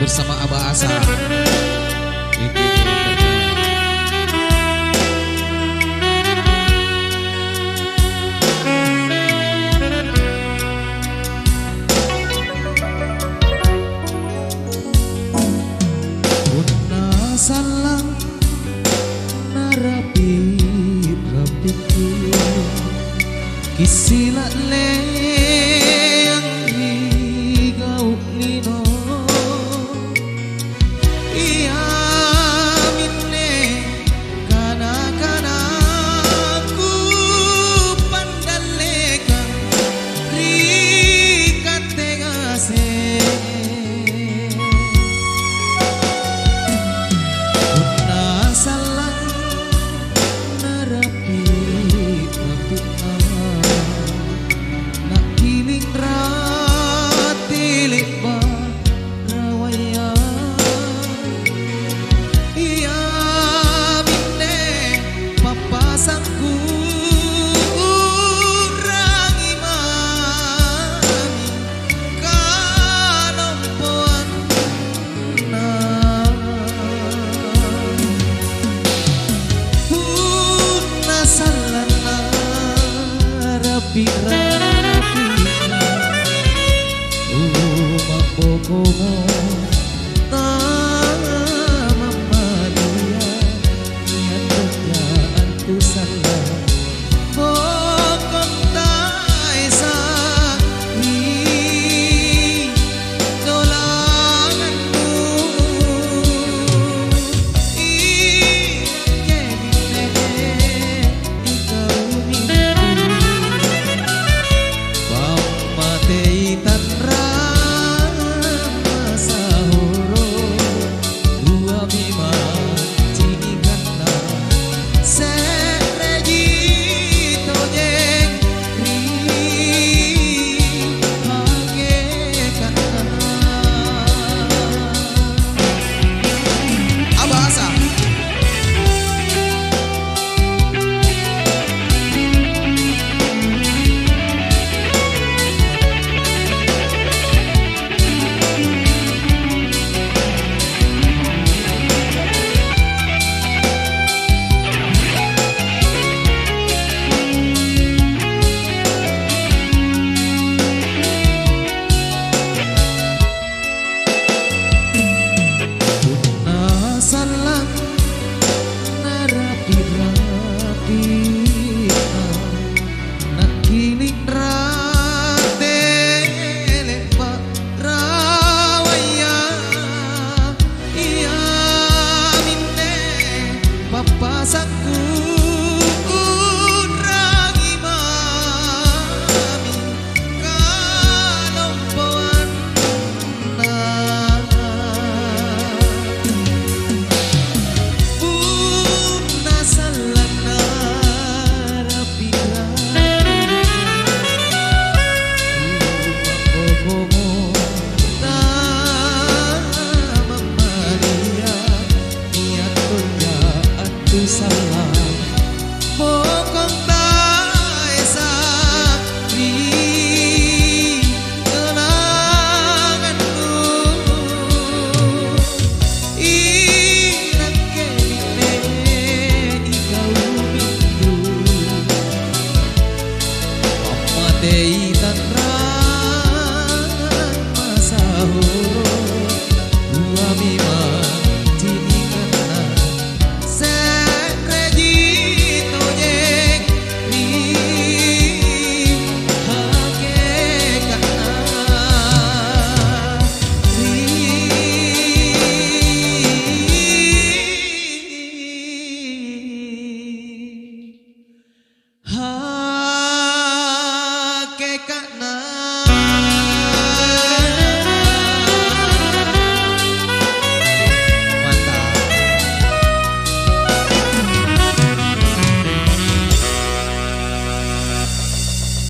bersama Abah Asa. Salam narapit rapiku kisila leyang igau nino iya minne kana kana ku pandaleka rikate gase rapi-rapi mabokomo tamamalia niat kerjaan tu salah bokong taisa ni dolanganmu pasangku urangi mami kalompoan puna salana rapi-rapi mabokomo tamamalia niat kerjaan tu salah bokong taesa di kenanganku inak kemine ikau mindu amadei